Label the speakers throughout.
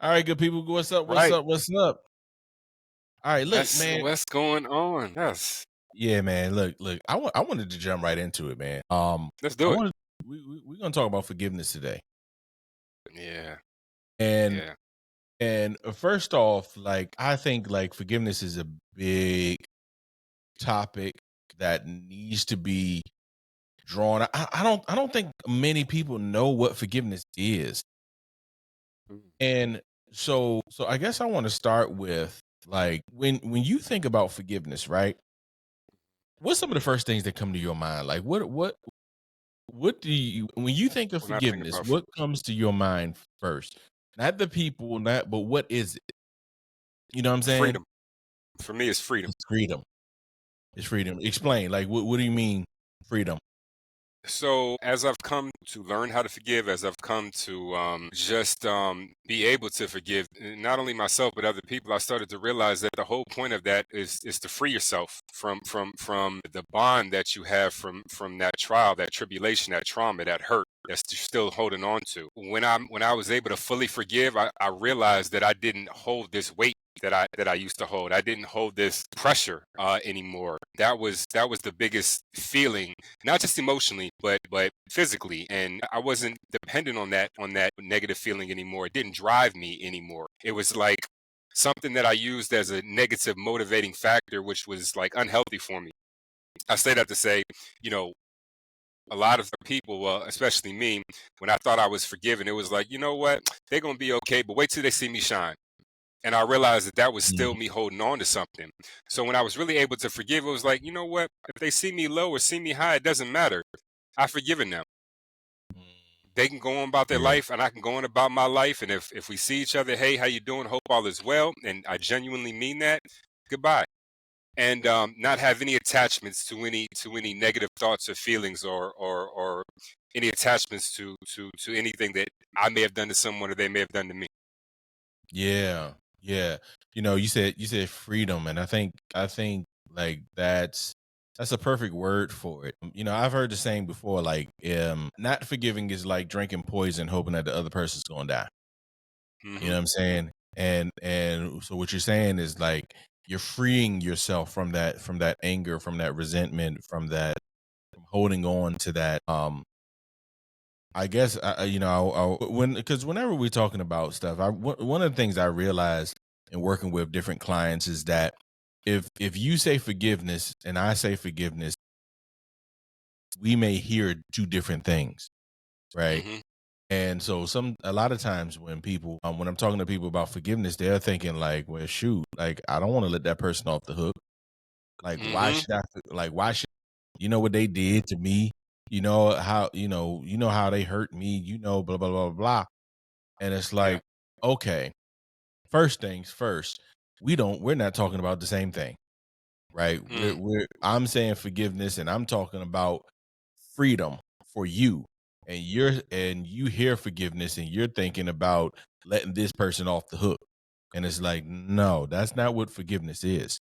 Speaker 1: All right, good people. What's up? What's
Speaker 2: Right.
Speaker 1: up? What's up? All right, look,
Speaker 2: That's
Speaker 1: man.
Speaker 2: what's going on. Yes.
Speaker 1: Yeah, man. Look. I wanted to jump right into it, man.
Speaker 2: Let's
Speaker 1: I
Speaker 2: do it.
Speaker 1: wanted we're gonna talk about forgiveness today,
Speaker 2: Yeah.
Speaker 1: and
Speaker 2: Yeah.
Speaker 1: first off, like I think like forgiveness is a big topic that needs to be drawn. I don't think many people know what forgiveness is,
Speaker 2: Mm.
Speaker 1: and so I guess I want to start with like when you think about forgiveness, right? What's some of the first things that come to your mind? Like what do you when you think of
Speaker 2: When I think
Speaker 1: forgiveness,
Speaker 2: about
Speaker 1: what comes to your mind first? Not the people, not but what is it? You know what I'm saying?
Speaker 2: freedom, for me, it's freedom.
Speaker 1: It's freedom. It's freedom. Explain. Like what do you mean freedom?
Speaker 2: So as I've come to learn how to forgive, as I've come to just be able to forgive not only myself but other people, I started to realize that the whole point of that is to free yourself from the bond that you have from that trial, that tribulation, that trauma, that hurt that's still holding on to. When I was able to fully forgive, I realized that I didn't hold this weight that I used to hold. I didn't hold this pressure anymore. That was the biggest feeling, not just emotionally but physically, and I wasn't dependent on that negative feeling anymore. It didn't drive me anymore. It was like something that I used as a negative motivating factor, which was like unhealthy for me. I say that to say, you know, a lot of people, well, especially me, when I thought I was forgiven, it was like, you know what, they're gonna be okay, but wait till they see me shine. And I realized that that was still
Speaker 1: Mhm.
Speaker 2: me holding on to something. So when I was really able to forgive, it was like, you know what, if they see me low or see me high, it doesn't matter. I've forgiven them. They can go on about their
Speaker 1: Yeah.
Speaker 2: life and I can go on about my life. And if we see each other, hey, how you doing? Hope all is well. And I genuinely mean that. Goodbye. And not have any attachments to any negative thoughts or feelings or any attachments to anything that I may have done to someone or they may have done to me.
Speaker 1: Yeah. Yeah. You said freedom, and I think like that's a perfect word for it. I've heard the saying before, like, not forgiving is like drinking poison, hoping that the other person's gonna die. You know
Speaker 2: Hmm.
Speaker 1: what I'm saying? And so what you're saying is like you're freeing yourself from that anger, from that resentment, from holding on to that. I guess when because whenever we're talking about stuff, one of the things I realized in working with different clients is that if you say forgiveness and I say forgiveness, we may hear two different things, right?
Speaker 2: Hmm.
Speaker 1: And so a lot of times when I'm talking to people about forgiveness, they're thinking like, well, shoot, like I don't want to let that person off the hook. Like
Speaker 2: Hmm.
Speaker 1: why should you know what they did to me? You know how they hurt me, blah blah blah blah. And it's
Speaker 2: Yeah.
Speaker 1: like, okay, first things first, we're not talking about the same thing, right?
Speaker 2: Mm.
Speaker 1: I'm saying forgiveness and I'm talking about freedom for you. And you hear forgiveness and you're thinking about letting this person off the hook. And it's like, no, that's not what forgiveness is.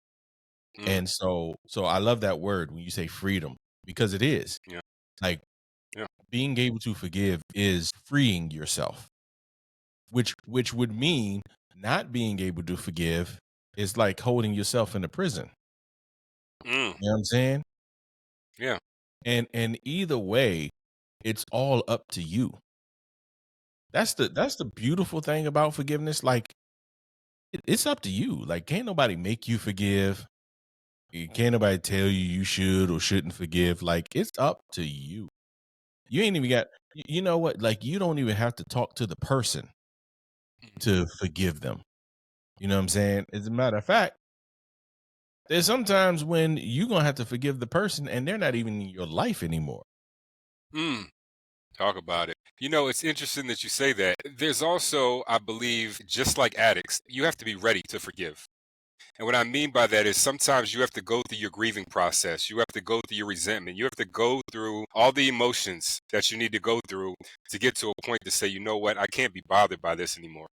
Speaker 2: Mm.
Speaker 1: And so I love that word when you say freedom because it is.
Speaker 2: Yeah.
Speaker 1: Like
Speaker 2: Yeah.
Speaker 1: being able to forgive is freeing yourself, which would mean not being able to forgive is like holding yourself in a prison.
Speaker 2: Mm.
Speaker 1: You know what I'm saying?
Speaker 2: Yeah.
Speaker 1: And either way, it's all up to you. That's the beautiful thing about forgiveness. Like it's up to you. Like can't nobody make you forgive. Can't nobody tell you should or shouldn't forgive. Like it's up to you. You ain't even got. You know what? Like you don't even have to talk to the person
Speaker 2: Mhm.
Speaker 1: to forgive them. You know what I'm saying? As a matter of fact, there's sometimes when you're gonna have to forgive the person and they're not even in your life anymore.
Speaker 2: Mm. Talk about it. You know, it's interesting that you say that. There's also, I believe, just like addicts, you have to be ready to forgive. And what I mean by that is sometimes you have to go through your grieving process. You have to go through your resentment. You have to go through all the emotions that you need to go through to get to a point to say, you know what, I can't be bothered by this anymore.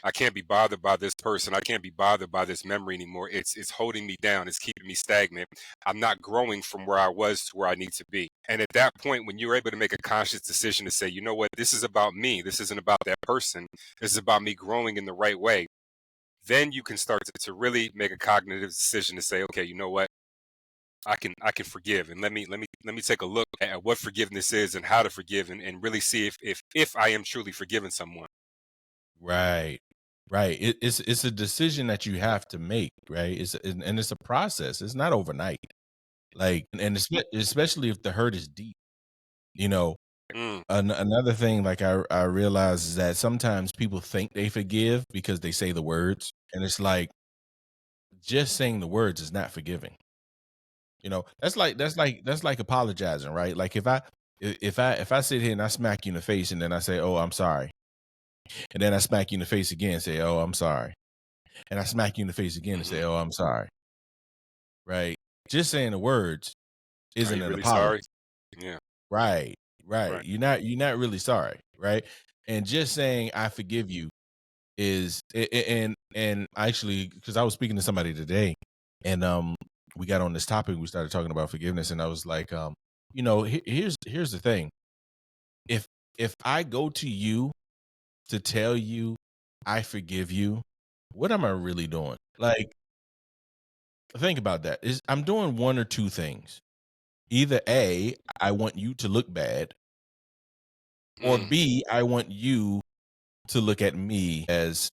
Speaker 2: I can't be bothered by this person. I can't be bothered by this memory anymore. It's holding me down. It's keeping me stagnant. I'm not growing from where I was to where I need to be. And at that point, when you're able to make a conscious decision to say, you know what, this is about me. This isn't about that person. This is about me growing in the right way. Then you can start to really make a cognitive decision to say, okay, you know what? I can forgive, and let me take a look at what forgiveness is and how to forgive, and really see if I am truly forgiving someone.
Speaker 1: Right. Right. It's a decision that you have to make, right? And it's a process. It's not overnight. Like, and especially if the hurt is deep, you know.
Speaker 2: Mm,
Speaker 1: Another thing, like I realize is that sometimes people think they forgive because they say the words, and it's like just saying the words is not forgiving. You know, that's like apologizing, right? Like if I sit here and I smack you in the face and then I say, "Oh, I'm sorry," and then I smack you in the face again and say, "Oh, I'm sorry," and I smack you in the face again and say,
Speaker 2: hmm
Speaker 1: "Oh, I'm sorry," right? Just saying the words
Speaker 2: Are
Speaker 1: isn't
Speaker 2: you
Speaker 1: an
Speaker 2: really
Speaker 1: apology.
Speaker 2: sorry? Yeah,
Speaker 1: Right, right.
Speaker 2: right.
Speaker 1: You're not really sorry, right? And just saying I forgive you is and actually because I was speaking to somebody today and we got on this topic, we started talking about forgiveness, and I was like, here's the thing. If if I go to you to tell you I forgive you, what am I really doing? Like, think about that. Is I'm doing one or two things. Either A, I want you to look bad, or
Speaker 2: Mm,
Speaker 1: B, I want you to look at me as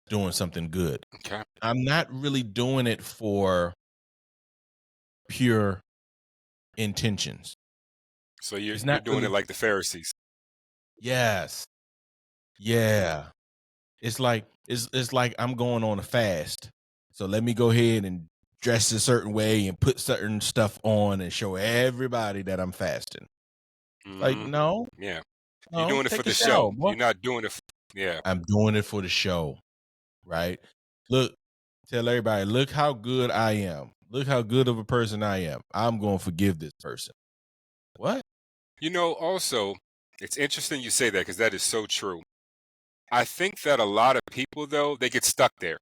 Speaker 1: doing something good.
Speaker 2: okay.
Speaker 1: I'm not really doing it for pure intentions.
Speaker 2: So you're
Speaker 1: It's
Speaker 2: you're
Speaker 1: not
Speaker 2: doing it
Speaker 1: really.
Speaker 2: like the Pharisees.
Speaker 1: Yes. Yeah. It's like I'm going on a fast. So let me go ahead and dress a certain way and put certain stuff on and show everybody that I'm fasting. Like,
Speaker 2: Hmm.
Speaker 1: no,
Speaker 2: Yeah, you're
Speaker 1: no,
Speaker 2: doing it for
Speaker 1: take a
Speaker 2: the show.
Speaker 1: shower, boy.
Speaker 2: You're not doing it. Yeah.
Speaker 1: I'm doing it for the show, right? Look, tell everybody, look how good I am. Look how good of a person I am. I'm going to forgive this person. What?
Speaker 2: Also, it's interesting you say that because that is so true. I think that a lot of people, though, they get stuck there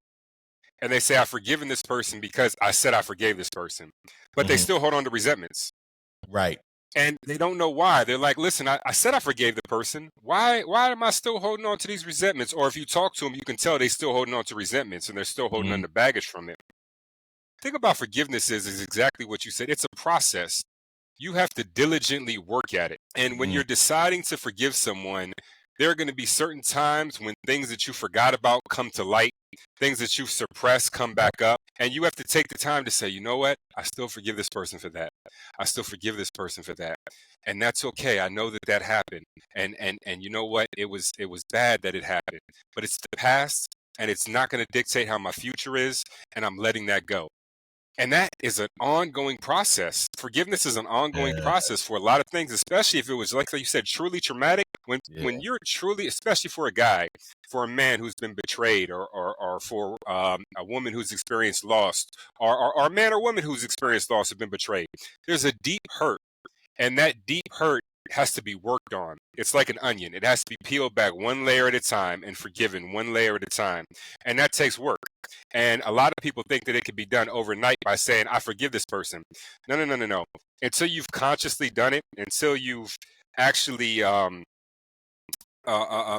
Speaker 2: and they say, I've forgiven this person because I said I forgave this person, but they
Speaker 1: Mhm.
Speaker 2: still hold on to resentments.
Speaker 1: Right.
Speaker 2: And they don't know why. They're like, listen, I said I forgave the person. Why am I still holding on to these resentments? Or if you talk to them, you can tell they're still holding on to resentments and they're still holding on
Speaker 1: Mhm.
Speaker 2: to baggage from it. The thing about forgiveness is exactly what you said. It's a process. You have to diligently work at it. And when
Speaker 1: Mhm.
Speaker 2: you're deciding to forgive someone, there are going to be certain times when things that you forgot about come to light, things that you've suppressed come
Speaker 1: Yep.
Speaker 2: back up, and you have to take the time to say, you know what? I still forgive this person for that. I still forgive this person for that. And that's okay. I know that that happened. And you know what? It was bad that it happened. But it's the past and it's not going to dictate how my future is, and I'm letting that go. And that is an ongoing process. Forgiveness is an ongoing
Speaker 1: Yeah.
Speaker 2: process for a lot of things, especially if it was, like you said, truly traumatic.
Speaker 1: Yeah.
Speaker 2: When you're truly, especially for a guy, for a man who's been betrayed, or for a woman who's experienced loss, or a man or woman who's experienced loss have been betrayed, there's a deep hurt, and that deep hurt has to be worked on. It's like an onion. It has to be peeled back one layer at a time and forgiven one layer at a time. And that takes work. And a lot of people think that it can be done overnight by saying, I forgive this person. No, no, no, no, no. Until you've consciously done it, until you've actually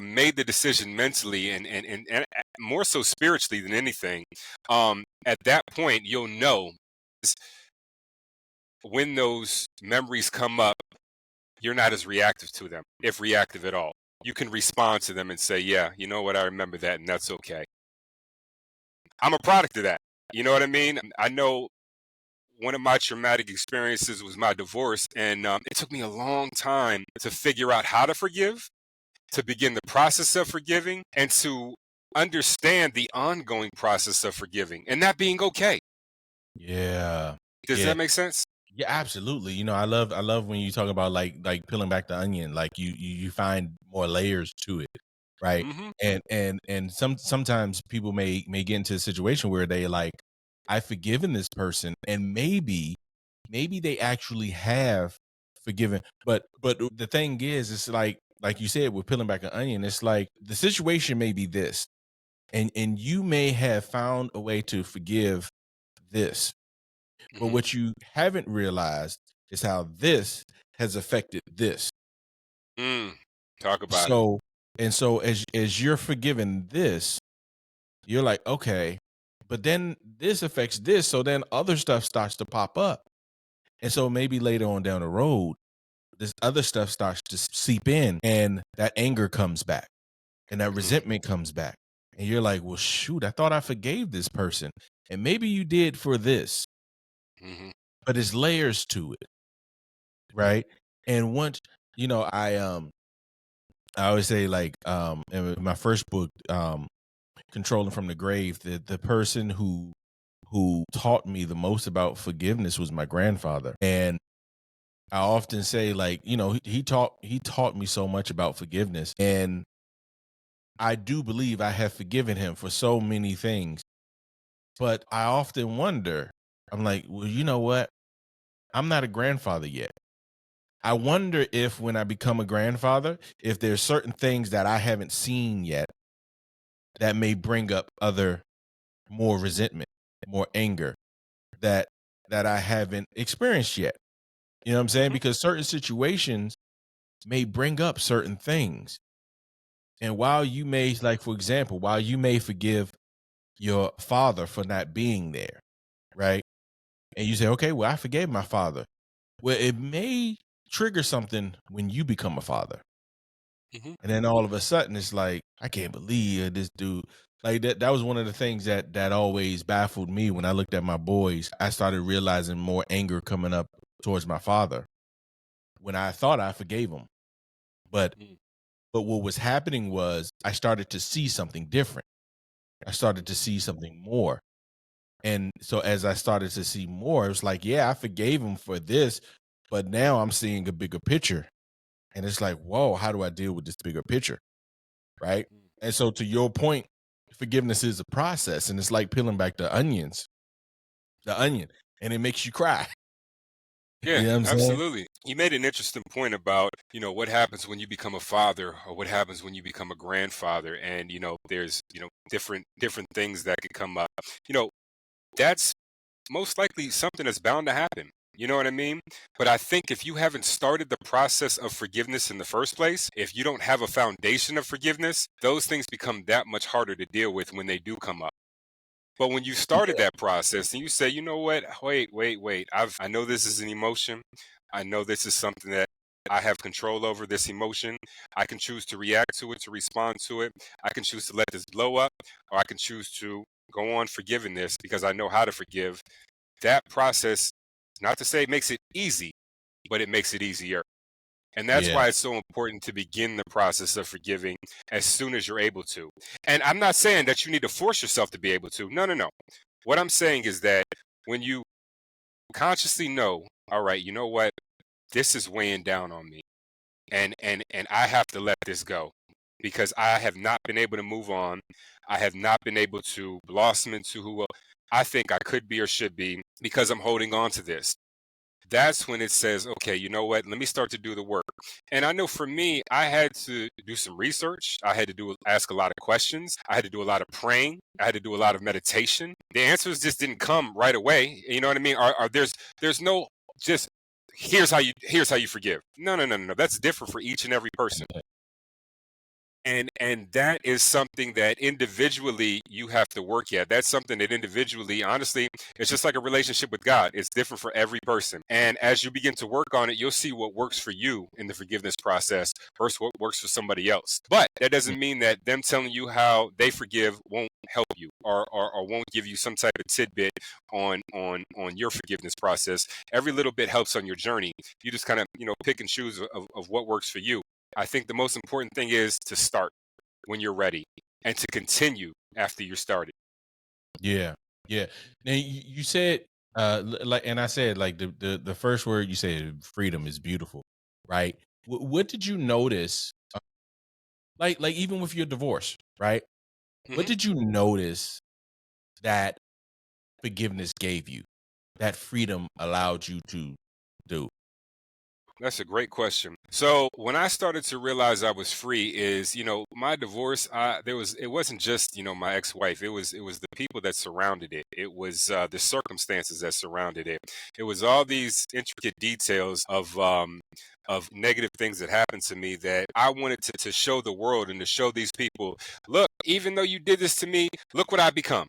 Speaker 2: made the decision mentally and more so spiritually than anything, at that point, you'll know when those memories come up, you're not as reactive to them, if reactive at all. You can respond to them and say, yeah, you know what, I remember that, and that's okay. I'm a product of that. You know what I mean? I know one of my traumatic experiences was my divorce, and it took me a long time to figure out how to forgive, to begin the process of forgiving, and to understand the ongoing process of forgiving, and that being okay.
Speaker 1: Yeah.
Speaker 2: Does
Speaker 1: Yeah.
Speaker 2: that make sense?
Speaker 1: Yeah, absolutely. I love when you talk about like peeling back the onion, like you find more layers to it, right?
Speaker 2: Mm-hmm.
Speaker 1: And sometimes people may get into a situation where they like, I've forgiven this person, and maybe they actually have forgiven, but the thing is, it's like you said with peeling back an onion, it's like the situation may be this. and you may have found a way to forgive this, but
Speaker 2: Mhm.
Speaker 1: what you haven't realized is how this has affected this.
Speaker 2: Mm. Talk about it.
Speaker 1: So so as you're forgiving this, you're like, okay, but then this affects this, so then other stuff starts to pop up. And so maybe later on down the road, this other stuff starts to seep in and that anger comes back and that
Speaker 2: Mm.
Speaker 1: resentment comes back. And you're like, well, shoot, I thought I forgave this person. And maybe you did for this,
Speaker 2: Mhm.
Speaker 1: but it's layers to it, right? And once, I always say like in my first book, Controlling from the Grave, the person who taught me the most about forgiveness was my grandfather. And I often say like, he taught me so much about forgiveness. And I do believe I have forgiven him for so many things. But I often wonder, I'm like, well, you know what? I'm not a grandfather yet. I wonder if when I become a grandfather, if there's certain things that I haven't seen yet that may bring up other more resentment, more anger that I haven't experienced yet. You know what I'm saying?
Speaker 2: Mhm.
Speaker 1: Because certain situations may bring up certain things. And while you may, like, for example, while you may forgive your father for not being there, right? And you say, okay, well, I forgave my father. Well, it may trigger something when you become a father.
Speaker 2: Mhm.
Speaker 1: And then all of a sudden it's like, I can't believe this dude. Like that was one of the things that always baffled me when I looked at my boys. I started realizing more anger coming up towards my father when I thought I forgave him. But
Speaker 2: Mm.
Speaker 1: what was happening was I started to see something different. I started to see something more. And so as I started to see more, it was like, yeah, I forgave him for this, but now I'm seeing a bigger picture. And it's like, whoa, how do I deal with this bigger picture? Right.
Speaker 2: Mm.
Speaker 1: And so to your point, forgiveness is a process and it's like peeling back the onion, and it makes you cry.
Speaker 2: Yeah,
Speaker 1: You know what I'm saying?
Speaker 2: absolutely. You made an interesting point about, what happens when you become a father or what happens when you become a grandfather. And, there's, different things that could come up. You know, that's most likely something that's bound to happen. You know what I mean? But I think if you haven't started the process of forgiveness in the first place, if you don't have a foundation of forgiveness, those things become that much harder to deal with when they do come up. But when you started
Speaker 1: Yeah.
Speaker 2: that process and you say, you know what, wait, I know this is an emotion. I know this is something that I have control over this emotion. I can choose to react to it, to respond to it. I can choose to let this blow up, or I can choose to go on forgiving this because I know how to forgive. That process, not to say it makes it easy, but it makes it easier. And that's
Speaker 1: Yeah.
Speaker 2: why it's so important to begin the process of forgiving as soon as you're able to. And I'm not saying that you need to force yourself to be able to. No, no, no. What I'm saying is that when you consciously know, all right, you know what, this is weighing down on me, and I have to let this go because I have not been able to move on. I have not been able to blossom into who I think I could be or should be because I'm holding on to this. That's when it says, okay, you know what? Let me start to do the work. And I know for me, I had to do some research. I had to ask a lot of questions. I had to do a lot of praying. I had to do a lot of meditation. The answers just didn't come right away. You know what I mean? There's no just here's how you forgive. No, no, no, no, no. That's different for each and every person. And that is something that individually you have to work at. That's something that individually, honestly, it's just like a relationship with God. It's different for every person. And as you begin to work on it, you'll see what works for you in the forgiveness process versus what works for somebody else. But that
Speaker 1: Yeah.
Speaker 2: doesn't mean that them telling you how they forgive won't help you or won't give you some type of tidbit on your forgiveness process. Every little bit helps on your journey. You just kind of, pick and choose of what works for you. I think the most important thing is to start when you're ready and to continue after you started.
Speaker 1: Yeah. Yeah. Now you said like, and I said like the first word you said, freedom, is beautiful, right? What did you notice, like even with your divorce, right? What
Speaker 2: Hmm.
Speaker 1: did you notice that forgiveness gave you, that freedom allowed you to do?
Speaker 2: That's a great question. So when I started to realize I was free is, my divorce, it wasn't just, my ex-wife. It was the people that surrounded it. It was the circumstances that surrounded it. It was all these intricate details of negative things that happened to me that I wanted to show the world and to show these people, look, even though you did this to me, look what I become,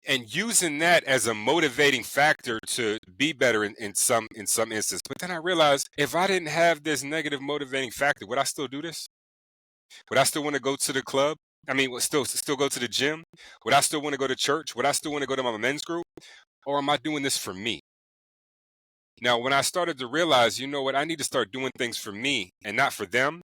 Speaker 2: and using that as a motivating factor to be better in some instances. But then I realized, if I didn't have this negative motivating factor, would I still do this? Would I still want to go to the club? I mean, would still go to the gym? Would I still want to go to church? Would I still want to go to my men's group? Or am I doing this for me? Now, when I started to realize, you know what, I need to start doing things for me and not for them,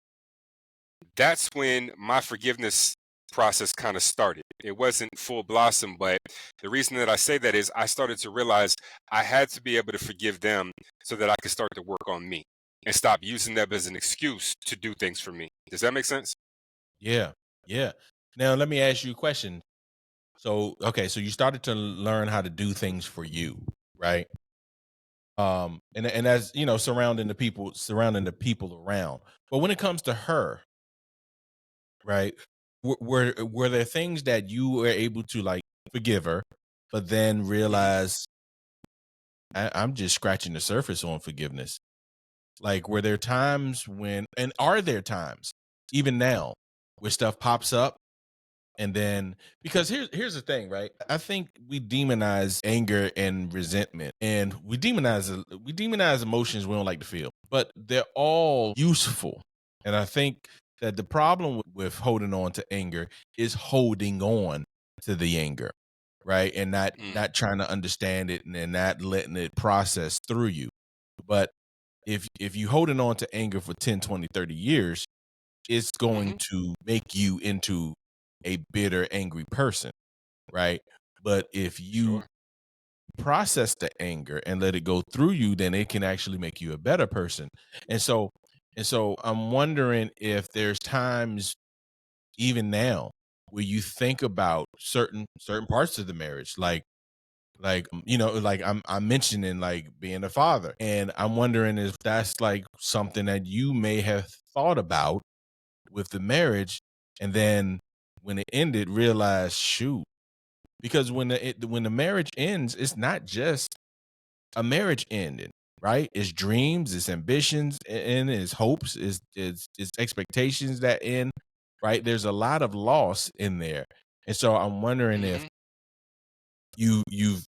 Speaker 2: that's when my forgiveness process kind of started. It wasn't full blossom, but the reason that I say that is I started to realize I had to be able to forgive them so that I could start to work on me and stop using them as an excuse to do things for me. Does that make sense?
Speaker 1: Yeah, yeah. Now let me ask you a question. So, okay, so you started to learn how to do things for you, right? And as you know, surrounding the people around. But when it comes to her, right? Were there things that you were able to like forgive her, but then
Speaker 2: Hmm.
Speaker 1: realize I'm just scratching the surface on forgiveness? Like, were there times when, and are there times even now where stuff pops up? And then, because here's the thing, right? I think we demonize anger and resentment, and we demonize emotions we don't like to feel, but they're all useful. And I think that the problem with holding on to anger is holding on to the anger, right? And not
Speaker 2: Hmm.
Speaker 1: not trying to understand it, and then not letting it process through you. But if you holding on to anger for 10, 20, 30 years, it's going
Speaker 2: Hmm.
Speaker 1: to make you into a bitter, angry person, right? But if you
Speaker 2: Sure.
Speaker 1: process the anger and let it go through you, then it can actually make you a better person. And so I'm wondering if there's times even now where you think about certain parts of the marriage, like I'm mentioning like being a father, and I'm wondering if that's like something that you may have thought about with the marriage, and then when it ended, realize, shoot, because when the marriage ends, it's not just a marriage ending, right? It's dreams, it's ambitions, and it's hopes, it's expectations that end, right? There's a lot of loss in there, and so I'm wondering if
Speaker 2: Hmm.
Speaker 1: you've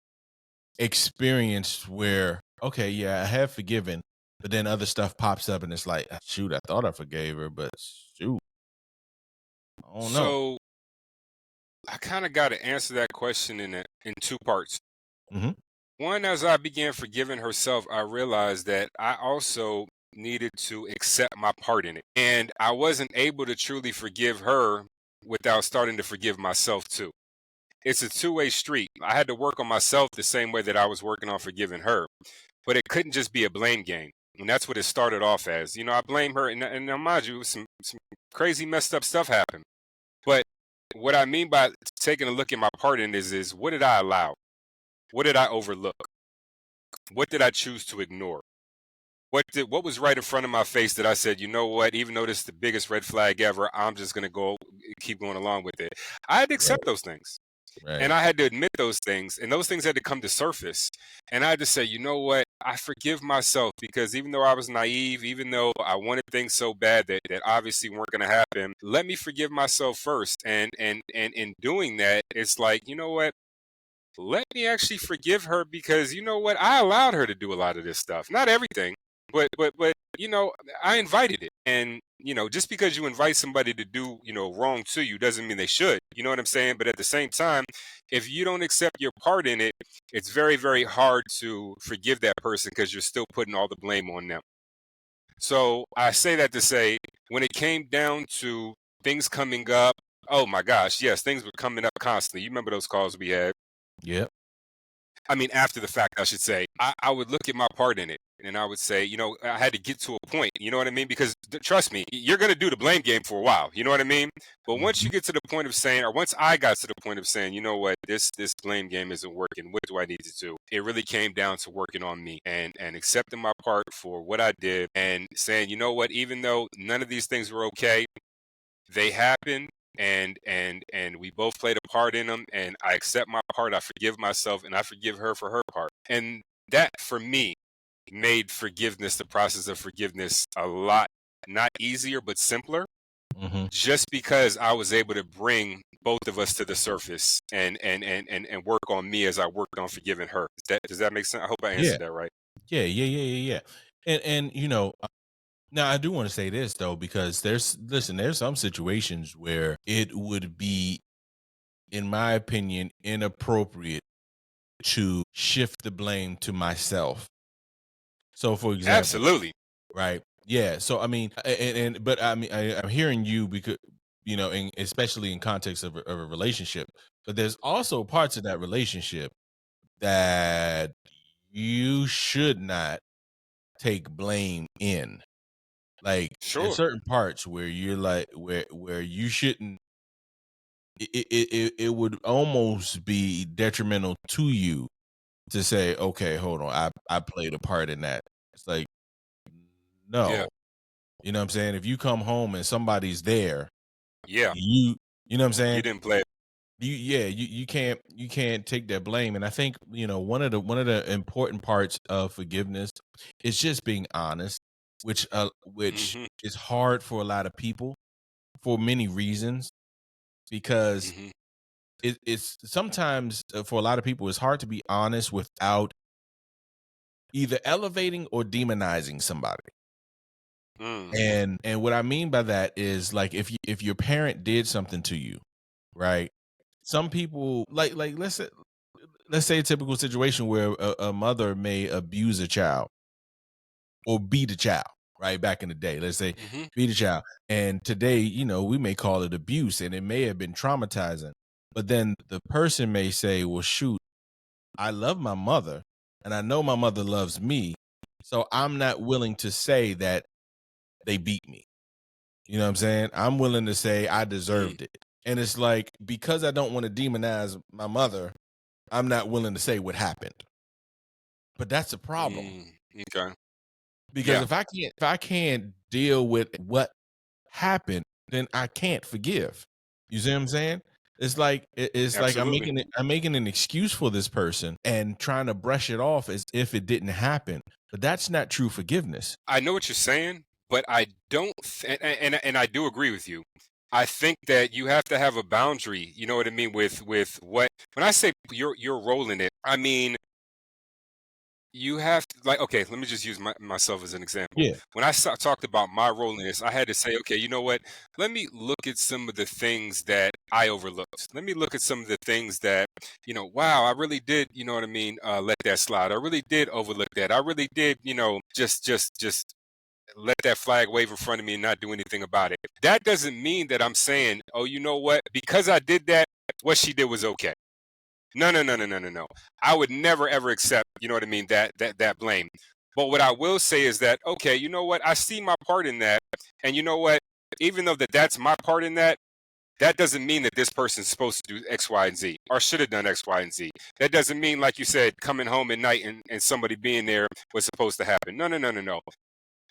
Speaker 1: experienced where, okay, yeah, I have forgiven, but then other stuff pops up, and it's like, "Ah, shoot, I thought I forgave her, but shoot, I don't know."
Speaker 2: So I kind of got to answer that question in two parts.
Speaker 1: Mhm.
Speaker 2: One, as I began forgiving herself, I realized that I also needed to accept my part in it. And I wasn't able to truly forgive her without starting to forgive myself too. It's a two-way street. I had to work on myself the same way that I was working on forgiving her. But it couldn't just be a blame game. And that's what it started off as. I blame her. And now, mind you, some crazy messed up stuff happened. But what I mean by taking a look at my part in is what did I allow? What did I overlook? What did I choose to ignore? What was right in front of my face that I said, you know what, even though this is the biggest red flag ever, I'm just gonna keep going along with it. I had to
Speaker 1: Right,
Speaker 2: accept those things. And
Speaker 1: right.
Speaker 2: I had to admit those things, and those things had to come to surface. And I had to say, you know what, I forgive myself, because even though I was naive, even though I wanted things so bad that obviously weren't gonna happen, let me forgive myself first. And in doing that, it's like, you know what, let me actually forgive her, because you know what, I allowed her to do a lot of this stuff, not everything, but I invited it. And just because you invite somebody to do wrong to you doesn't mean they should, you know what I'm saying? But at the same time, if you don't accept your part in it, it's very, very hard to forgive that person, because you're still putting all the blame on them. So I say that to say, when it came down to things coming up, oh my gosh, yes, things were coming up constantly. You remember those calls we had?
Speaker 1: Yep.
Speaker 2: I mean, after the fact, I should say, I would look at my part in it and I would say, I had to get to a point, you know what I mean? Because trust me, you're going to do the blame game for a while, you know what I mean? But once
Speaker 1: Mhm.
Speaker 2: you get to the point of saying, or once I got to the point of saying, you know what, this blame game isn't working. What do I need to do? It really came down to working on me and accepting my part for what I did and saying, you know what, even though none of these things were okay, they happened and we both played a part in them, and I accept my part, I forgive myself, and I forgive her for her part. And that for me made forgiveness, the process of forgiveness, a lot not easier but simpler,
Speaker 1: Mhm.
Speaker 2: just because I was able to bring both of us to the surface and work on me as I worked on forgiving her. Does that make sense? I hope I
Speaker 1: Yeah.
Speaker 2: answered that right.
Speaker 1: Yeah, yeah, yeah, yeah, yeah. And now I do want to say this though, because there's some situations where it would be, in my opinion, inappropriate to shift the blame to myself. So for example,
Speaker 2: Absolutely.
Speaker 1: right? Yeah. So I mean, but I mean, I'm hearing you because especially in context of a relationship. But there's also parts of that relationship that you should not take blame in. Like there's
Speaker 2: Sure.
Speaker 1: certain parts where you're like where you shouldn't. It would almost be detrimental to you to say, okay, hold on, I played a part in that. It's like
Speaker 2: Yeah.
Speaker 1: no, you know what I'm saying. If you come home and somebody's there,
Speaker 2: Yeah.
Speaker 1: you know what I'm
Speaker 2: You
Speaker 1: saying.
Speaker 2: didn't play.
Speaker 1: You can't take that blame. And I think one of the important parts of forgiveness is just being honest, which
Speaker 2: Hmm.
Speaker 1: is hard for a lot of people for many reasons because
Speaker 2: Hmm.
Speaker 1: it's sometimes for a lot of people it's hard to be honest without either elevating or demonizing somebody.
Speaker 2: Mm.
Speaker 1: And what I mean by that is like if your parent did something to you, right? Some people like let's say a typical situation where a mother may abuse a child or beat a child, right? Back in the day, let's say
Speaker 2: Hmm.
Speaker 1: beat a child. And today, we may call it abuse and it may have been traumatizing. But then the person may say, well, shoot, I love my mother and I know my mother loves me. So I'm not willing to say that they beat me. You know what I'm saying? I'm willing to say I
Speaker 2: Mm.
Speaker 1: deserved it. And it's like, because I don't want to demonize my mother, I'm not willing to say what happened. But that's a problem
Speaker 2: Mm. Okay.
Speaker 1: because
Speaker 2: Yeah.
Speaker 1: if I can't deal with what happened, then I can't forgive. You see what I'm saying? It's like
Speaker 2: Absolutely.
Speaker 1: I'm making an excuse for this person and trying to brush it off as if it didn't happen. But that's not true forgiveness.
Speaker 2: I know what you're saying, but I don't, and I do agree with you. I think that you have to have a boundary. You know what I mean with what when I say your role in it. I mean you have to, like, okay, let me just use myself as an example.
Speaker 1: Yeah.
Speaker 2: When I talked about my role in this, I had to say, okay, you know what? Let me look at some of the things that I overlooked. Let me look at some of the things that, wow, I really did, you know what I mean, let that slide. I really did overlook that. I really did, just let that flag wave in front of me and not do anything about it. That doesn't mean that I'm saying, oh, you know what? Because I did that, what she did was okay. No, no, no, no, no, no, no. I would never ever accept, you know what I mean, that blame. But what I will say is that, okay, you know what? I see my part in that. And you know what? Even though that's my part in that, that doesn't mean that this person's supposed to do X, Y, and Z or should have done X, Y, and Z. That doesn't mean, like you said, coming home at night and somebody being there was supposed to happen. No, no, no, no, no.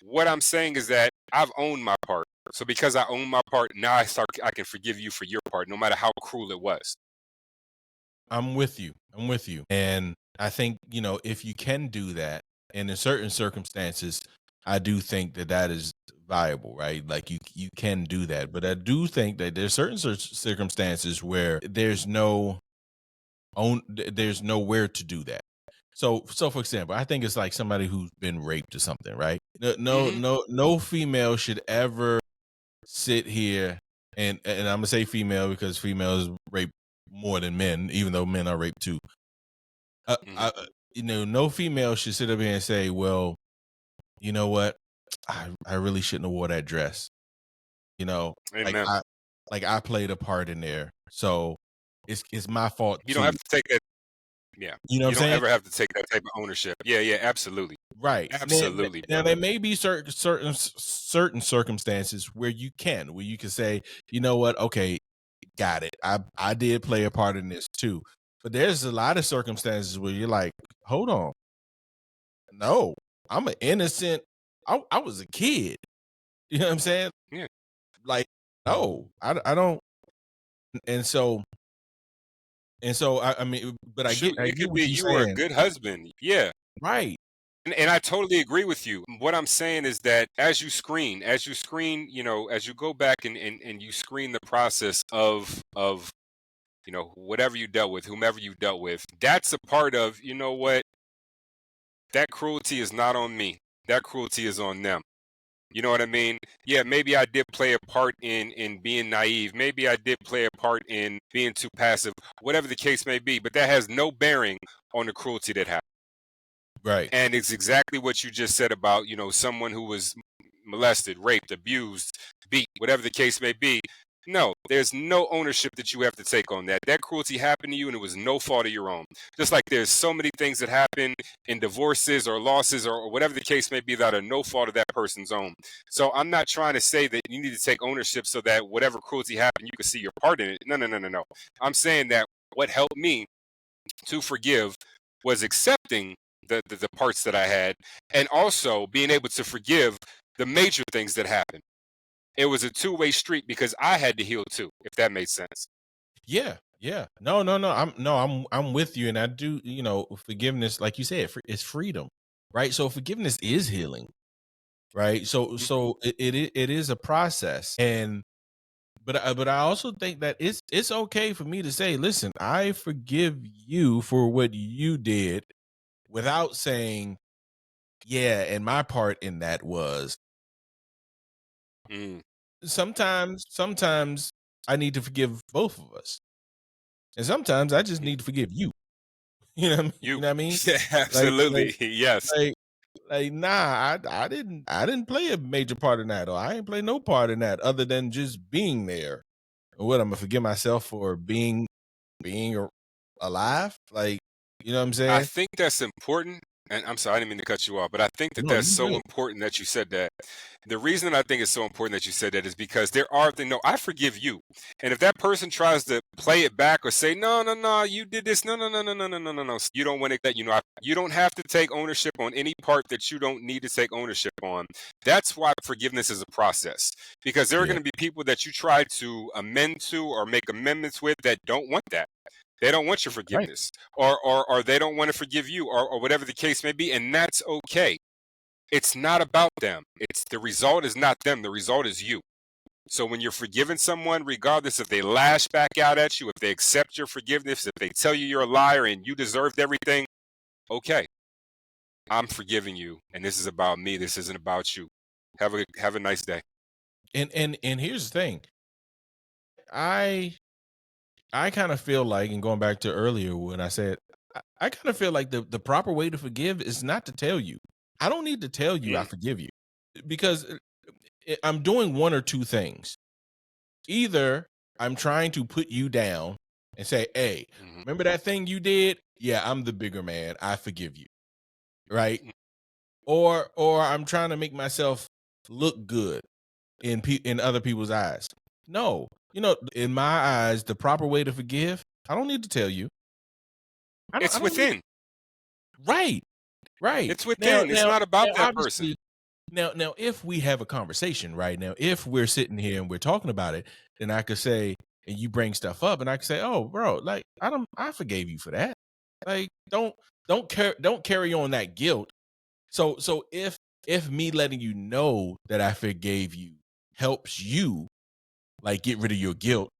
Speaker 2: What I'm saying is that I've owned my part. So because I own my part, now I can forgive you for your part, no matter how cruel it was.
Speaker 1: I'm with you. I'm with you. And I think, if you can do that, and in certain circumstances, I do think that that is viable, right? Like you can do that. But I do think that there's certain circumstances where there's nowhere to do that. So for example, I think it's like somebody who's been raped or something, right? No, no,
Speaker 2: Hmm.
Speaker 1: no female should ever sit here and I'm gonna say female because females rape more than men, even though men are raped too.
Speaker 2: Hmm.
Speaker 1: No female should sit up here and say, "Well, you know what? I really shouldn't have wore that dress." You know, like
Speaker 2: Amen.
Speaker 1: I played a part in there, so it's my fault
Speaker 2: You don't have
Speaker 1: too.
Speaker 2: to take that. Yeah.
Speaker 1: You know what I'm
Speaker 2: You don't
Speaker 1: saying?
Speaker 2: ever have to take that type of ownership. Yeah, yeah, absolutely.
Speaker 1: Right.
Speaker 2: Absolutely,
Speaker 1: Now
Speaker 2: brother.
Speaker 1: there may be certain circumstances where you can say, you know what, okay, got it. I did play a part in this too. But there's a lot of circumstances where you're like, hold on, no, I'm an innocent. I was a kid. You know what I'm saying?
Speaker 2: Yeah.
Speaker 1: Like, no, I don't. And so I mean, but
Speaker 2: Shoot,
Speaker 1: I
Speaker 2: it
Speaker 1: get
Speaker 2: could
Speaker 1: what
Speaker 2: be
Speaker 1: you're
Speaker 2: you were a
Speaker 1: saying.
Speaker 2: good husband. Yeah.
Speaker 1: Right.
Speaker 2: And I totally agree with you. What I'm saying is that as you screen, as you go back and you screen the process of whatever you dealt with, whomever you dealt with, that's a part of, you know what, that cruelty is not on me. That cruelty is on them. You know what I mean? Yeah, maybe I did play a part in being naive. Maybe I did play a part in being too passive, whatever the case may be, but that has no bearing on the cruelty that happened.
Speaker 1: Right.
Speaker 2: And it's exactly what you just said about, someone who was molested, raped, abused, beat, whatever the case may be. No, there's no ownership that you have to take on that. That cruelty happened to you and it was no fault of your own. Just like there's so many things that happen in divorces or losses or whatever the case may be that are no fault of that person's own. So I'm not trying to say that you need to take ownership so that whatever cruelty happened, you can see your part in it. No, no, no, no, no. I'm saying that what helped me to forgive was accepting the parts that I had and also being able to forgive the major things that happened. It was a two-way street because I had to heal too, if that made sense.
Speaker 1: Yeah, yeah. No, no, no. I'm with you, and I do. You know, forgiveness, like you said, is freedom, right? So forgiveness is healing, right?
Speaker 2: Mhm.
Speaker 1: It is a process, and but I also think that it's okay for me to say, listen, I forgive you for what you did, without saying, yeah, and my part in that was
Speaker 2: Mm.
Speaker 1: sometimes I need to forgive both of us, and sometimes I just
Speaker 2: Yeah.
Speaker 1: need to forgive you. You know what I mean? You
Speaker 2: You,
Speaker 1: know what I mean?
Speaker 2: yeah,
Speaker 1: Like
Speaker 2: absolutely, yes.
Speaker 1: like nah, I didn't play a major part in that, or I ain't play no part in that other than just being there. What, I'm gonna forgive myself for being alive? Like, you know what I'm
Speaker 2: I
Speaker 1: saying?
Speaker 2: think that's important. And I'm sorry, I didn't mean to cut you off, but I think that
Speaker 1: No,
Speaker 2: that's
Speaker 1: you
Speaker 2: so
Speaker 1: good.
Speaker 2: important that you said that. The reason I think it's so important that you said that is because there are things, no, I forgive you. And if that person tries to play it back or say, no, no, no, you did this, no, no, no, no, no, no, no, no, no, you don't want to, that, you don't have to take ownership on any part that you don't need to take ownership on. That's why forgiveness is a process, because there are
Speaker 1: Yeah,
Speaker 2: going to be people that you try to amend to or make amendments with that don't want that. They don't want your
Speaker 1: right.
Speaker 2: forgiveness, or they don't want to forgive you, or whatever the case may be, and that's okay. It's not about them. It's the result is not them. The result is you. So when you're forgiving someone, regardless if they lash back out at you, if they accept your forgiveness, if they tell you you're a liar and you deserved everything, okay, I'm forgiving you, and this is about me. This isn't about you. Have a nice day.
Speaker 1: And here's the thing. I I kind of feel like, and going back to earlier when I said, I kind of feel like the proper way to forgive is not to tell you. I don't need to tell you I
Speaker 2: Mm,
Speaker 1: forgive you, because I'm doing one or two things. Either I'm trying to put you down and say, "Hey,
Speaker 2: mhm,
Speaker 1: remember that thing you did? Yeah, I'm the bigger man. I forgive you." Right?
Speaker 2: mm,
Speaker 1: Or I'm trying to make myself look good in other people's eyes. No. You know, in my eyes, the proper way to forgive, I don't need to tell you. I
Speaker 2: It's
Speaker 1: don't need.
Speaker 2: within.
Speaker 1: Right. Right.
Speaker 2: It's within. It's not about
Speaker 1: Now
Speaker 2: that person.
Speaker 1: obviously, now if we have a conversation, right? Now if we're sitting here and we're talking about it, then I could say, and you bring stuff up, and I could say, "Oh, bro, like I forgave you for that." Like, don't carry on that guilt. So if me letting you know that I forgave you helps you, like, get rid of your guilt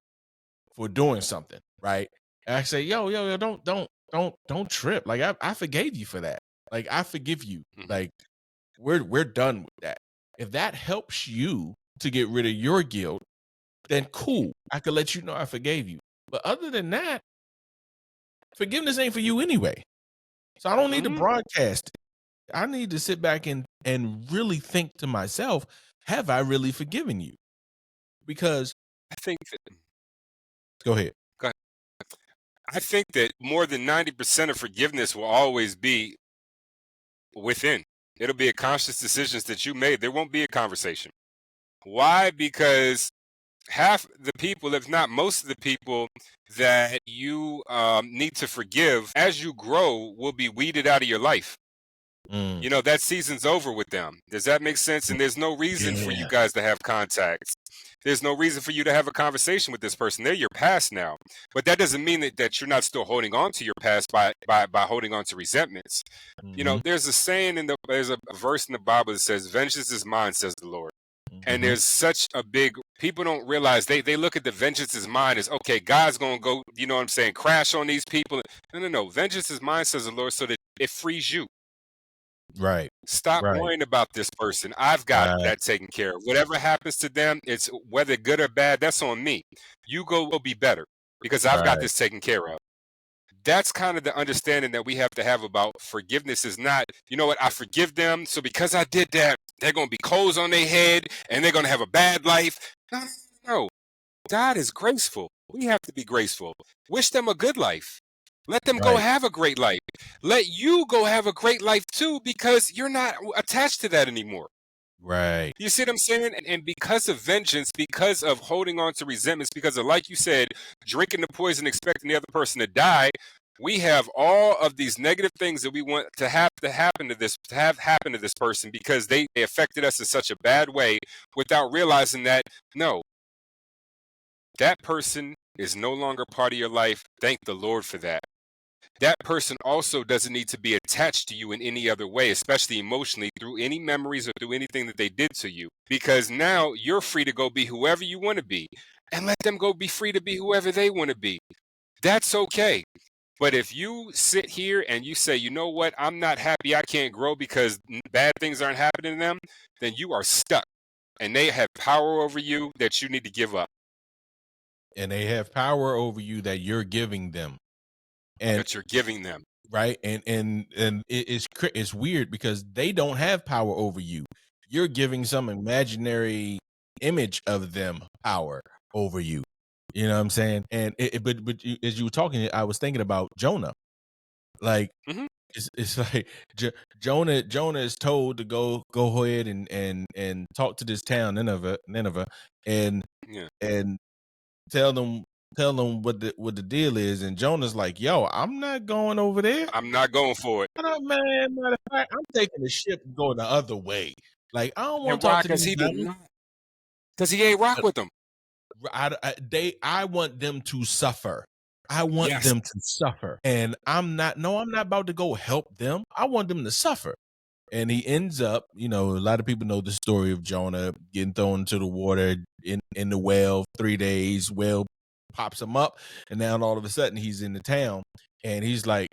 Speaker 1: for doing something, right? And I say, yo, don't trip. Like, I forgave you for that. Like, I forgive you.
Speaker 2: Mhm,
Speaker 1: Like, we're done with that. If that helps you to get rid of your guilt, then cool. I could let you know I forgave you. But other than that, forgiveness ain't for you anyway. So I don't need to
Speaker 2: mhm.
Speaker 1: broadcast it. I need to sit back and really think to myself, have I really forgiven you? Because
Speaker 2: I think that.
Speaker 1: go ahead.
Speaker 2: Go ahead. I think that more than 90% of forgiveness will always be within. It'll be a conscious decisions that you made. There won't be a conversation. Why? Because half the people, if not most of the people that you need to forgive as you grow, will be weeded out of your life.
Speaker 1: Mm,
Speaker 2: You know, that season's over with them. Does that make sense?
Speaker 1: mm,
Speaker 2: And there's no reason for you
Speaker 1: yeah,
Speaker 2: guys to have contacts. There's no reason for you to have a conversation with this person. They're your past now. But that doesn't mean that you're not still holding on to your past by holding on to resentments. You know,
Speaker 1: mhm,
Speaker 2: there's a saying there's a verse in the Bible that says, "Vengeance is mine," says the Lord. And
Speaker 1: mhm,
Speaker 2: there's such a big people don't realize they look at the vengeance is mine as okay, God's gonna go, you know what I'm saying, crash on these people. No, no, no. Vengeance is mine, says the Lord, so that it frees you.
Speaker 1: right,
Speaker 2: Stop
Speaker 1: right,
Speaker 2: worrying about this person. I've got
Speaker 1: right,
Speaker 2: that taken care of. Whatever happens to them, it's whether good or bad, that's on me. You go be better because I've got
Speaker 1: right,
Speaker 2: this taken care of. That's kind of the understanding that we have about forgiveness is not, you know what, I forgive them. So because I did that, they're going to be coals on their head and they're going to have a bad life. No, no, no. God is graceful. We have to be graceful. Wish them a good life. Let them go
Speaker 1: right,
Speaker 2: have a great life. Let you go have a great life too because you're not attached to that anymore.
Speaker 1: right.
Speaker 2: You see what I'm saying? And because of vengeance, because of holding on to resentments, because of, like you said, drinking the poison, expecting the other person to die, we have all of these negative things that we want to happen to this, to have happen to this person because they affected us in such a bad way without realizing that, no, that person is no longer part of your life. Thank the Lord for that. That person also doesn't need to be attached to you in any other way, especially emotionally, through any memories or through anything that they did to you. Because now you're free to go be whoever you want to be and let them go be free to be whoever they want to be. That's okay. But if you sit here and you say, you know what, I'm not happy, I can't grow because bad things aren't happening to them, then you are stuck and they have power over you that you need to give up,
Speaker 1: And they have power over you that you're giving them. And
Speaker 2: that you're giving them.
Speaker 1: right, and it's weird because they don't have power over you. You're giving some imaginary image of them power over you. You know what I'm saying? And but as you were talking, I was thinking about Jonah. Like
Speaker 2: Hmm.
Speaker 1: it's like Jonah is told to go ahead and talk to this town Nineveh and
Speaker 2: Yeah.
Speaker 1: and tell them tell them what the deal is. And Jonah's like, yo, I'm not going over there.
Speaker 2: I'm not going for it.
Speaker 1: What up, man? Matter of fact, I'm taking the ship and going the other way. Like, I don't want
Speaker 2: And
Speaker 1: to talk
Speaker 2: why?
Speaker 1: to
Speaker 2: Because
Speaker 1: these
Speaker 2: he did
Speaker 1: devils.
Speaker 2: not. Because he ain't rock with them.
Speaker 1: I want them to suffer. I want
Speaker 2: Yes.
Speaker 1: them to suffer. And I'm not, no, I'm not about to go help them. I want them to suffer. And he ends up, you know, a lot of people know the story of Jonah getting thrown into the water in the whale 3 days. Whale pops him up, and now all of a sudden he's in the town, and he's like,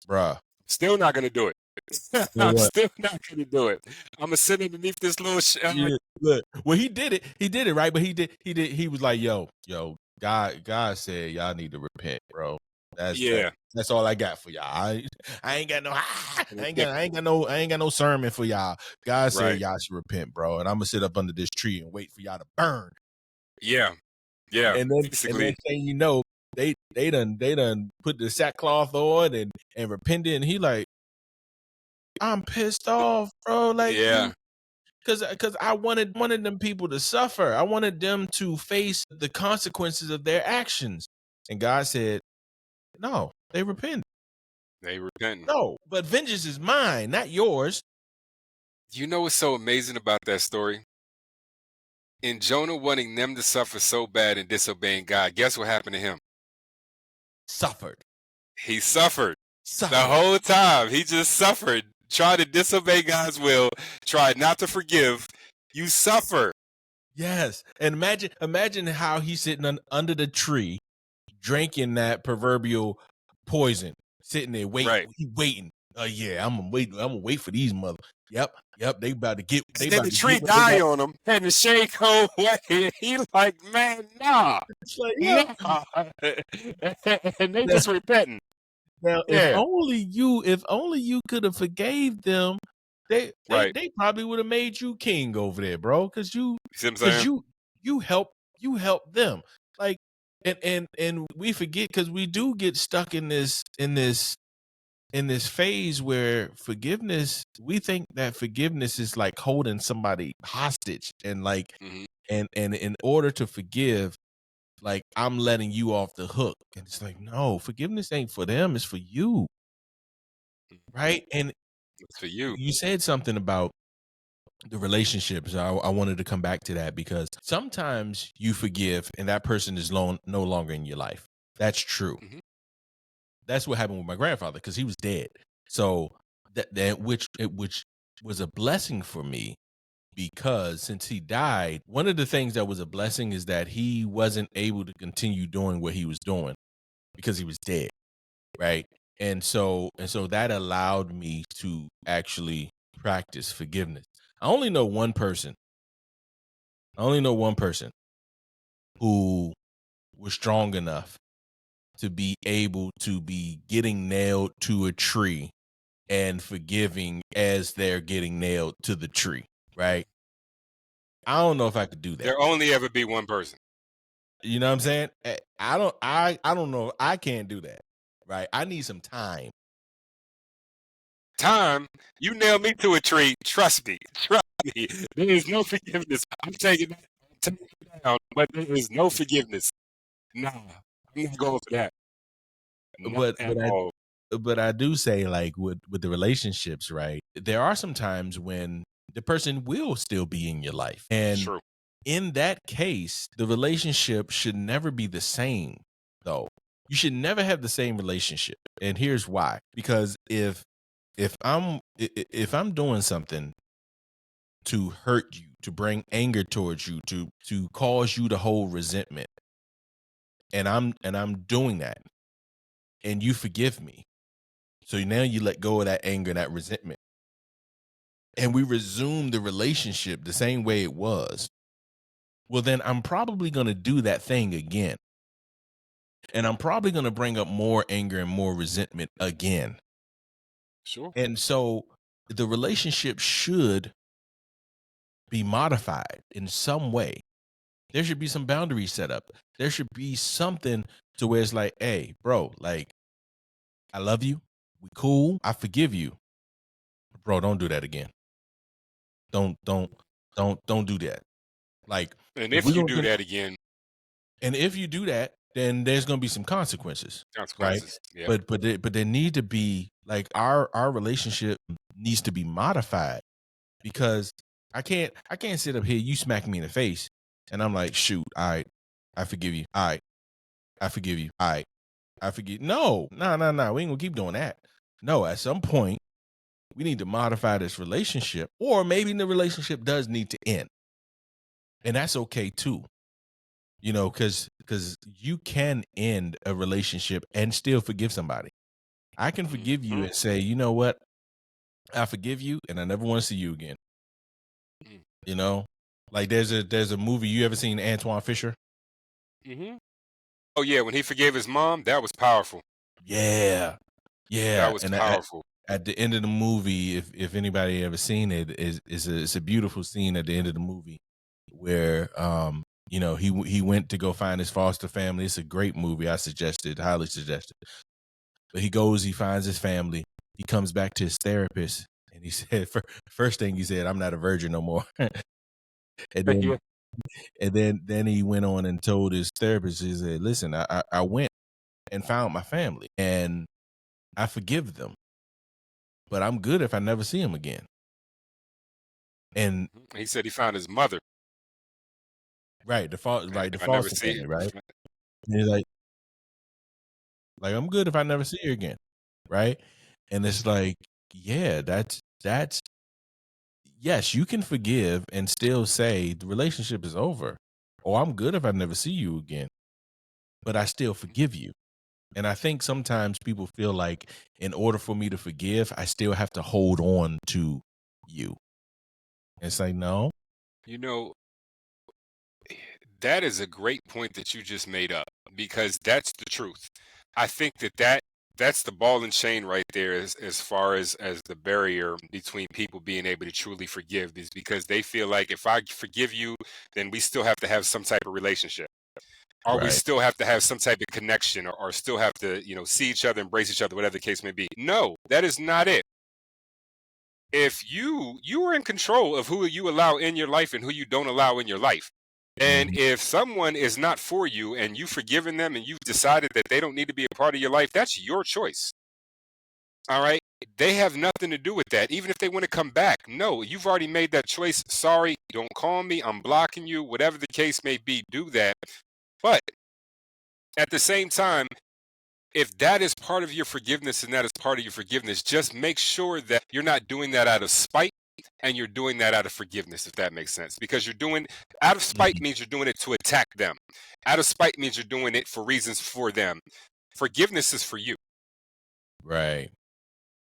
Speaker 1: bruh,
Speaker 2: Still not gonna do it.
Speaker 1: you know
Speaker 2: I'm
Speaker 1: what?
Speaker 2: still not gonna do it. I'm gonna sit underneath this little.
Speaker 1: Yeah, look. Well, he did it. He did it right, but he was like, yo, God said y'all need to repent, bro.
Speaker 2: Yeah.
Speaker 1: That's all I got for y'all. I ain't got no I ain't got no sermon for y'all. God said
Speaker 2: Right.
Speaker 1: y'all should repent, bro. And I'm gonna sit up under this tree and wait for y'all to burn.
Speaker 2: Yeah. Yeah.
Speaker 1: And then
Speaker 2: Basically.
Speaker 1: thing you know, they done put the sackcloth on and repented, and he like, I'm pissed off, bro. Like
Speaker 2: Yeah.
Speaker 1: you because I wanted them people to suffer. I wanted them to face the consequences of their actions. And God said, no, they repent.
Speaker 2: They repenting.
Speaker 1: No, but vengeance is mine, not yours.
Speaker 2: You know what's so amazing about that story? In Jonah wanting them to suffer so bad and disobeying God, guess what happened to him?
Speaker 1: Suffered.
Speaker 2: He suffered the
Speaker 1: Suffered.
Speaker 2: whole time. He just suffered. Tried to disobey God's will. Tried not to forgive. You suffer.
Speaker 1: Yes. And imagine how he's sitting under the tree drinking that proverbial poison, sitting there
Speaker 2: Right.
Speaker 1: waiting. Oh yeah, I'm gonna wait for these mother. Yep,
Speaker 2: And
Speaker 1: they
Speaker 2: then
Speaker 1: about
Speaker 2: the
Speaker 1: to get
Speaker 2: tree
Speaker 1: what they
Speaker 2: die
Speaker 1: got.
Speaker 2: on him, and the shade go away. He like, man, nah,
Speaker 1: It's like, yo,
Speaker 2: nah. And they
Speaker 1: now,
Speaker 2: just repenting.
Speaker 1: now
Speaker 2: Yeah,
Speaker 1: if only you could have forgave them,
Speaker 2: right.
Speaker 1: they probably would have made you king over there, bro.
Speaker 2: You see what I'm
Speaker 1: Cause
Speaker 2: saying?
Speaker 1: you help them. Like And we forget because we do get stuck in this phase where forgiveness, we think that forgiveness is like holding somebody hostage, and like
Speaker 2: Hmm.
Speaker 1: and in order to forgive, like I'm letting you off the hook. And it's like, no, forgiveness ain't for them, it's for you. Right. And
Speaker 2: It's for you.
Speaker 1: you said something about the relationships. I wanted to come back to that because sometimes you forgive and that person is no longer in your life. That's true.
Speaker 2: Hmm.
Speaker 1: That's what happened with my grandfather because he was dead. So which was a blessing for me because since he died, one of the things that was a blessing is that he wasn't able to continue doing what he was doing because he was dead, right? And so that allowed me to actually practice forgiveness. I only know one person. I only know one person who was strong enough to be able to be getting nailed to a tree and forgiving as they're getting nailed to the tree, right? I don't know if I could do that.
Speaker 2: There only ever be one person.
Speaker 1: You know what I'm saying? I don't know. I can't do that. Right? I need some time.
Speaker 2: Time, you nail me to a tree. Trust me. Trust me. There is no forgiveness. I'm taking it down, but there is no forgiveness. Nah, I'm not going for that. Not
Speaker 1: But
Speaker 2: at
Speaker 1: but I
Speaker 2: all.
Speaker 1: but I do say like with the relationships, right? There are some times when the person will still be in your life.
Speaker 2: It's
Speaker 1: And
Speaker 2: true.
Speaker 1: in that case, the relationship should never be the same though. You should never have the same relationship. And here's why. Because if I'm doing something to hurt you, to bring anger towards you, to cause you to hold resentment, and I'm doing that, and you forgive me. So now you let go of that anger, that resentment, and we resume the relationship the same way it was. Well, then I'm probably going to do that thing again. And I'm probably going to bring up more anger and more resentment again.
Speaker 2: Sure.
Speaker 1: And so the relationship should be modified in some way. There should be some boundaries set up. There should be something to where it's like, hey, bro, like, I love you. We cool. I forgive you. Bro, don't do that again. Don't don't do that. Like,
Speaker 2: And
Speaker 1: if
Speaker 2: if
Speaker 1: we're
Speaker 2: you
Speaker 1: gonna
Speaker 2: do that again,
Speaker 1: and if you do that, then there's gonna be some consequences, right?
Speaker 2: consequences. Yeah.
Speaker 1: But there need to be like our relationship needs to be modified because I can't sit up here, you smack me in the face, and I'm like, shoot, all right, I forgive you. All right, I forgive you. All right, I forgive. No, no, no, no. We ain't gonna keep doing that. No, at some point, we need to modify this relationship, or maybe the relationship does need to end, and that's okay too. Because you can end a relationship and still forgive somebody. I can forgive you
Speaker 2: Hmm.
Speaker 1: and say, you know what, I forgive you, and I never want to see you again. You know, like there's a movie you ever seen, Antoine Fisher?
Speaker 2: Hmm. Oh yeah, when he forgave his mom, that was powerful.
Speaker 1: Yeah,
Speaker 2: That
Speaker 1: yeah.
Speaker 2: was
Speaker 1: And
Speaker 2: powerful.
Speaker 1: at the end of the movie, if anybody ever seen it, it's a beautiful scene at the end of the movie where he went to go find his foster family. It's a great movie. I suggested, highly suggested. But he goes, he finds his family. He comes back to his therapist, and he said, first thing he said, "I'm not a virgin no more." and then
Speaker 2: Yeah.
Speaker 1: and then he went on and told his therapist, he said, "Listen, I went and found my family, and I forgive them, but I'm good if I never see them again." And
Speaker 2: He said he found his mother,
Speaker 1: right,
Speaker 2: and
Speaker 1: the
Speaker 2: if I never
Speaker 1: foster
Speaker 2: see
Speaker 1: family, right?
Speaker 2: her,
Speaker 1: And he's like I'm good if I never see her again, right? And it's like, yeah, that's yes, you can forgive and still say the relationship is over, or I'm good if I never see you again, but I still forgive you. And I think sometimes people feel like in order for me to forgive, I still have to hold on to you. It's like, no.
Speaker 2: you know, that is a great point that you just made up because that's the truth. I think that's the ball and chain right there as far as the barrier between people being able to truly forgive is because they feel like if I forgive you, then we still have to have some type of relationship. Or we
Speaker 1: Right.
Speaker 2: still have to have some type of connection, or still have to, see each other, embrace each other, whatever the case may be. No, that is not it. If you are in control of who you allow in your life and who you don't allow in your life. And
Speaker 1: Mhm.
Speaker 2: if someone is not for you and you've forgiven them and you've decided that they don't need to be a part of your life, that's your choice. All right. They have nothing to do with that. Even if they want to come back, no, you've already made that choice. Sorry, don't call me. I'm blocking you. Whatever the case may be, do that. But at the same time, if that is part of your forgiveness and that is part of your forgiveness, just make sure that you're not doing that out of spite and you're doing that out of forgiveness, if that makes sense. Because you're doing out of spite
Speaker 1: Mhm.
Speaker 2: means you're doing it to attack them. Out of spite means you're doing it for reasons for them. Forgiveness is for you.
Speaker 1: Right.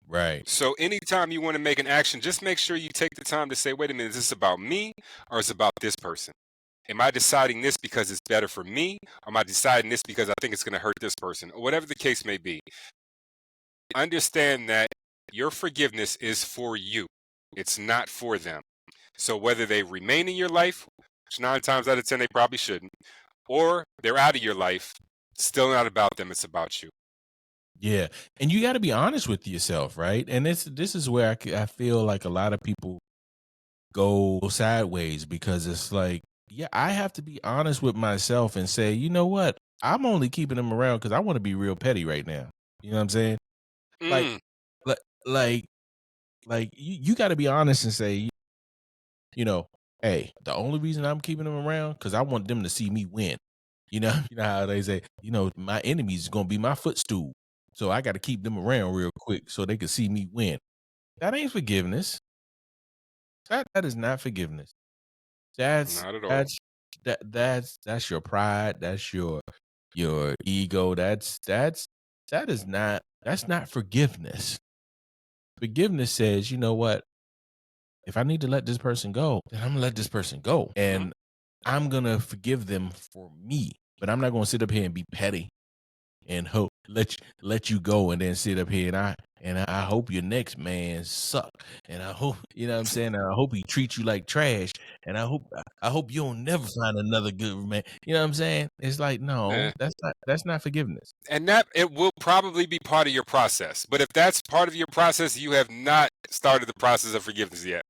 Speaker 1: Right.
Speaker 2: So anytime you want to make an action, just make sure you take the time to say, wait a minute, is this about me or is it about this person? Am I deciding this because it's better for me? Or am I deciding this because I think it's going to hurt this person? Or whatever the case may be. Understand that your forgiveness is for you. It's not for them. So whether they remain in your life, which 9 times out of 10 they probably shouldn't, or they're out of your life, still not about them, it's about you.
Speaker 1: Yeah. And you got to be honest with yourself, right? And this is where I feel like a lot of people go sideways because it's like, yeah, I have to be honest with myself and say, you know what? I'm only keeping them around because I want to be real petty right now. You know what I'm saying? Like,
Speaker 2: Mm,
Speaker 1: like, like, you got to be honest and say, you know, hey, the only reason I'm keeping them around because I want them to see me win. You know, you know how they say, my enemies is gonna be my footstool, so I got to keep them around real quick so they can see me win. That ain't forgiveness. That is not forgiveness. That's
Speaker 2: not at all.
Speaker 1: that's that's your pride. That's your ego. That's not forgiveness. Forgiveness says, you know what? If I need to let this person go, then I'm gonna let this person go,
Speaker 2: Hmm.
Speaker 1: and I'm gonna forgive them for me. But I'm not gonna sit up here and be petty and hope let you go, and then sit up here and I hope your next man suck, and I hope what I'm saying. And I hope he treats you like trash, and I hope you don't never find another good man. You know what I'm saying? It's like no,
Speaker 2: Eh.
Speaker 1: that's not forgiveness.
Speaker 2: And that it will probably be part of your process. But if that's part of your process, you have not started the process of forgiveness yet.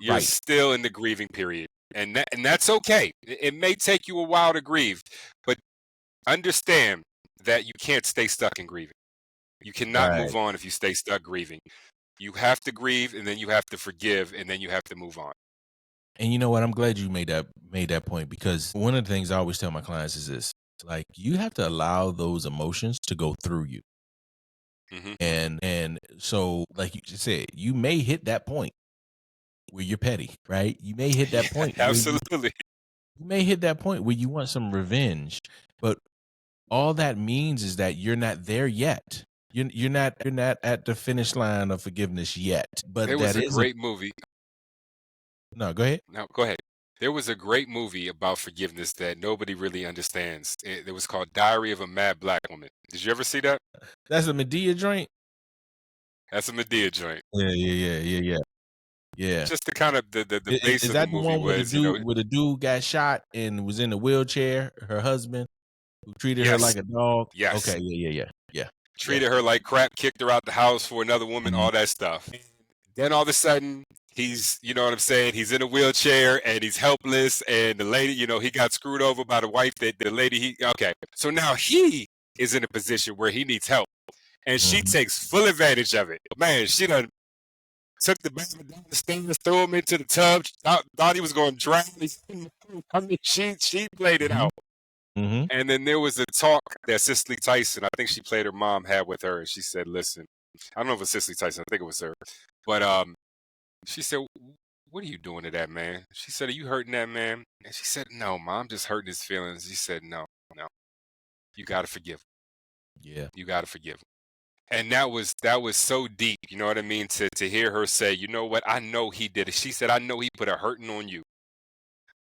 Speaker 2: You're
Speaker 1: Right,
Speaker 2: still in the grieving period. And that's okay. It may take you a while to grieve, but understand that you can't stay stuck in grieving. You cannot move
Speaker 1: right.
Speaker 2: on if you stay stuck grieving. You have to grieve and then you have to forgive and then you have to move on.
Speaker 1: And you know what? I'm glad you made that point because one of the things I always tell my clients is this: like you have to allow those emotions to go through you.
Speaker 2: Hmm.
Speaker 1: And so, like you just said, you may hit that point where you're petty, right? You may hit that
Speaker 2: Yeah,
Speaker 1: point where
Speaker 2: absolutely.
Speaker 1: you want some revenge, but all that means is that you're not there yet. You're not at the finish line of forgiveness yet. But
Speaker 2: There was
Speaker 1: that
Speaker 2: a
Speaker 1: is a
Speaker 2: great movie.
Speaker 1: no. Go ahead.
Speaker 2: Now, go ahead. There was a great movie about forgiveness that nobody really understands. It was called Diary of a Mad Black Woman. Did you ever see that?
Speaker 1: That's a Medea joint.
Speaker 2: That's a Medea joint.
Speaker 1: Yeah, yeah, yeah, yeah, yeah, yeah.
Speaker 2: Just the kind of the base
Speaker 1: Is
Speaker 2: of the
Speaker 1: that the
Speaker 2: movie
Speaker 1: one where the
Speaker 2: was,
Speaker 1: dude got shot and was in the wheelchair? Her husband who treated her
Speaker 2: yes,
Speaker 1: like a dog.
Speaker 2: yes.
Speaker 1: Okay, yeah, yeah, yeah, yeah,
Speaker 2: Treated her like crap, kicked her out the house for another woman,
Speaker 1: yeah.
Speaker 2: all that stuff. Then all of a sudden, he's, you know what I'm saying? He's in a wheelchair and he's helpless. And the lady, he got screwed over by the wife that the lady, okay. So now he is in a position where he needs help. And she
Speaker 1: Mhm.
Speaker 2: takes full advantage of it. Man, she done took the baby down the stairs, threw him into the tub, thought he was going to drown. I mean, she played it
Speaker 1: Mhm.
Speaker 2: out.
Speaker 1: Mhm.
Speaker 2: And then there was a talk that Cicely Tyson, I think she played her mom, had with her. And she said, listen, I don't know if it was Cicely Tyson, I think it was her. But she said, what are you doing to that man? She said, are you hurting that man? And she said, no, mom, I'm just hurting his feelings. She said, no, no, you got to forgive him.
Speaker 1: Yeah.
Speaker 2: You got to forgive him. And that was so deep, you know what I mean? To hear her say, you know what? I know he did it. She said, I know he put a hurting on you,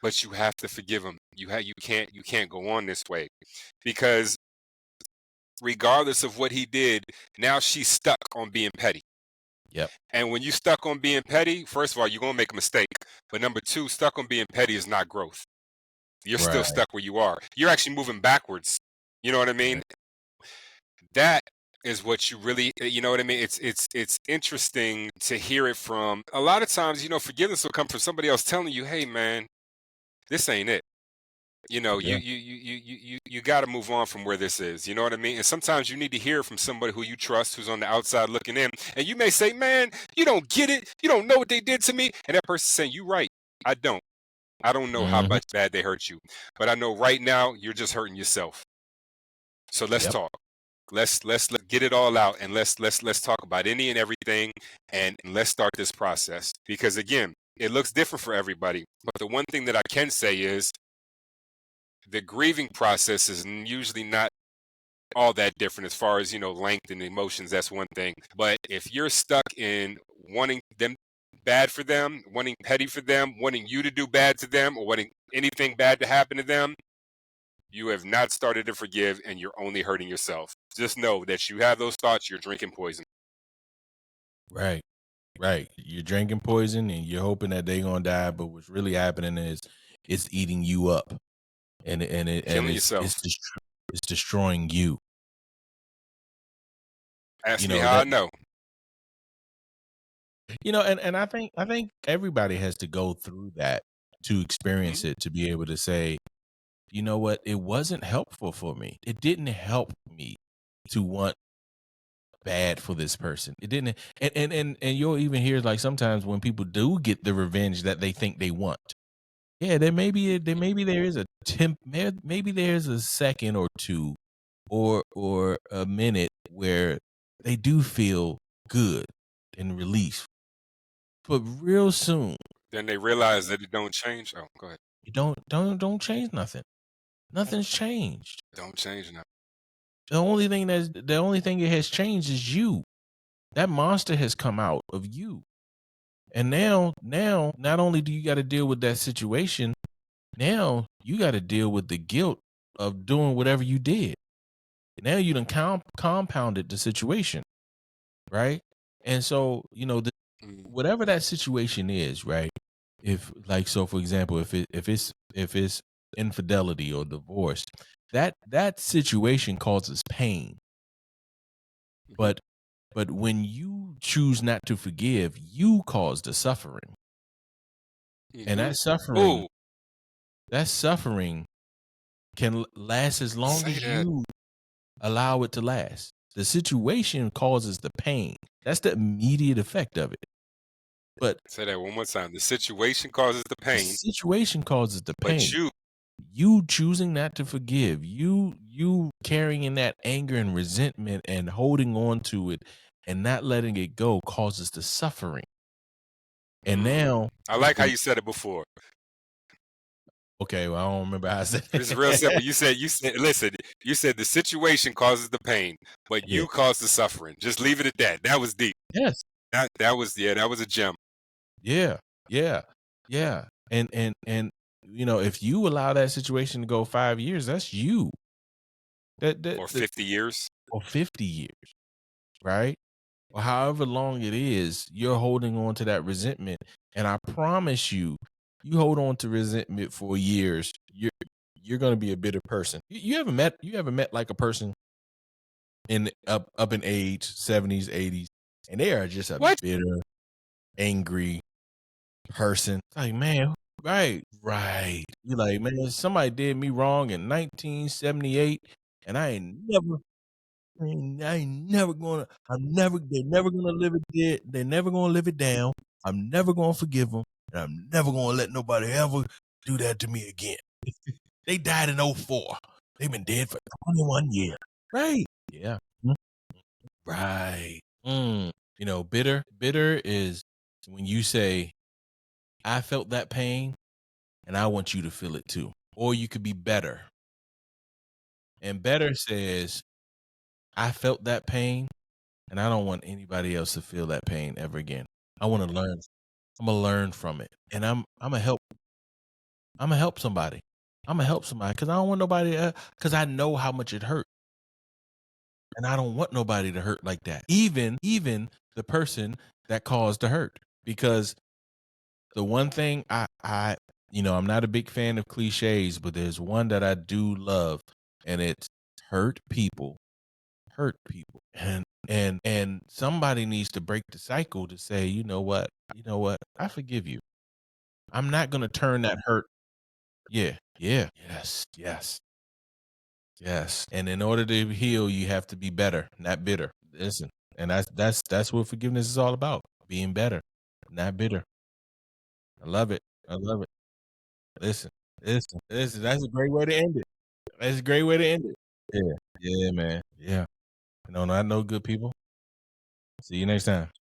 Speaker 2: but you have to forgive him. You can't go on this way. Because regardless of what he did, now she's stuck on being petty.
Speaker 1: Yep.
Speaker 2: And when you stuck on being petty, first of all, you're gonna make a mistake. But number two, stuck on being petty is not growth. You're still
Speaker 1: Right.
Speaker 2: stuck where you are. You're actually moving backwards. You know what I mean?
Speaker 1: Right.
Speaker 2: That is what you really, you know what I mean? It's interesting to hear it from. A lot of times, forgiveness will come from somebody else telling you, "Hey, man, this ain't it."
Speaker 1: Yeah.
Speaker 2: You got to move on from where this is. You know what I mean? And sometimes you need to hear from somebody who you trust, who's on the outside looking in. And you may say, "Man, you don't get it. You don't know what they did to me." And that person saying, "You right. I don't. I don't know how
Speaker 1: Mhm.
Speaker 2: much bad they hurt you, but I know right now you're just hurting yourself. So let's
Speaker 1: Yep.
Speaker 2: talk. Let's get it all out, and let's talk about any and everything, and let's start this process, because again, it looks different for everybody, but the one thing that I can say is the grieving process is usually not all that different as far as length and emotions. That's one thing, but if you're stuck in wanting them bad for them, wanting petty for them, wanting you to do bad to them, or wanting anything bad to happen to them, you have not started to forgive, and you're only hurting yourself. Just know that you have those thoughts, you're drinking poison.
Speaker 1: Right. Right. You're drinking poison and you're hoping that they're gonna die, but what's really happening is it's eating you up, and
Speaker 2: Killing
Speaker 1: it's
Speaker 2: yourself.
Speaker 1: it's destroying you. You
Speaker 2: Ask me
Speaker 1: know
Speaker 2: how I
Speaker 1: that.
Speaker 2: know.
Speaker 1: And I think everybody has to go through that to experience
Speaker 2: Mhm.
Speaker 1: it, to be able to say, you know what, it wasn't helpful for me. It didn't help me to want bad for this person. It didn't. And you'll even hear, like, sometimes when people do get the revenge that they think they want. Yeah, there is a maybe there's a second or two, or a minute where they do feel good and relief. But real soon,
Speaker 2: Then they realize that it don't change. Oh, go ahead.
Speaker 1: you don't change nothing. Nothing's changed.
Speaker 2: Don't change now.
Speaker 1: The only thing that has changed is you. That monster has come out of you. And now not only do you got to deal with that situation, now you got to deal with the guilt of doing whatever you did. Now you done compounded the situation, right? And so,
Speaker 2: Mm,
Speaker 1: whatever that situation is, right? If, like, so for example, if it's infidelity or divorce, that situation causes pain.
Speaker 2: mhm,
Speaker 1: But when you choose not to forgive, you cause the suffering. And
Speaker 2: mhm.
Speaker 1: that suffering,
Speaker 2: Ooh,
Speaker 1: that suffering can last as long
Speaker 2: say
Speaker 1: as
Speaker 2: that.
Speaker 1: you allow it to last. The situation causes the pain. That's the immediate effect of it. But
Speaker 2: Say that one more time. The situation causes the
Speaker 1: the
Speaker 2: pain,
Speaker 1: situation causes the
Speaker 2: but
Speaker 1: pain.
Speaker 2: you
Speaker 1: You choosing not to forgive, you carrying in that anger and resentment and holding on to it and not letting it go causes the suffering. And now,
Speaker 2: I like how you said it before.
Speaker 1: okay, well, I don't remember how I said
Speaker 2: It's real
Speaker 1: it.
Speaker 2: simple. You said listen, you said the situation causes the pain, but
Speaker 1: Yeah.
Speaker 2: you cause the suffering. Just leave it at that. That was deep.
Speaker 1: Yes.
Speaker 2: That was a gem.
Speaker 1: Yeah. Yeah. Yeah. And if you allow that situation to go 5 years, that's you.
Speaker 2: Or
Speaker 1: That
Speaker 2: 50 years.
Speaker 1: or 50 years, right? Or however long it is, you're holding on to that resentment. And I promise you, you hold on to resentment for years, you're gonna be a bitter person. You ever met like a person in up in age, 70s, 80s, and they are just a
Speaker 2: What?
Speaker 1: bitter, angry person. Like, man, right, right. You like, man, somebody did me wrong in 1978, and I ain't never gonna, they're never gonna live it dead. They're never gonna live it down. I'm never gonna forgive them, and I'm never gonna let nobody ever do that to me again. They died in '04. They've been dead for 21 years. Right. Yeah. Mm. Right. Bitter is when you say, I felt that pain and I want you to feel it too. Or you could be better. And better says, I felt that pain and I don't want anybody else to feel that pain ever again. I want to learn. I'm gonna learn from it. And I'm gonna help somebody. I'm gonna help somebody because I don't want nobody because I know how much it hurt. And I don't want nobody to hurt like that. Even the person that caused the hurt. Because the one thing I'm not a big fan of cliches, but there's one that I do love, and it's hurt people, hurt people. And somebody needs to break the cycle to say, you know what? You know what? I forgive you. I'm not gonna turn that hurt. Yeah, yeah, yes, yes, yes. And in order to heal, you have to be better, not bitter. Listen, and that's what forgiveness is all about. Being better, not bitter. I love it. I love it. Listen, listen. That's a great way to end it. That's a great way to end it. Yeah, yeah, man. Yeah. No, I know good people. See you next time.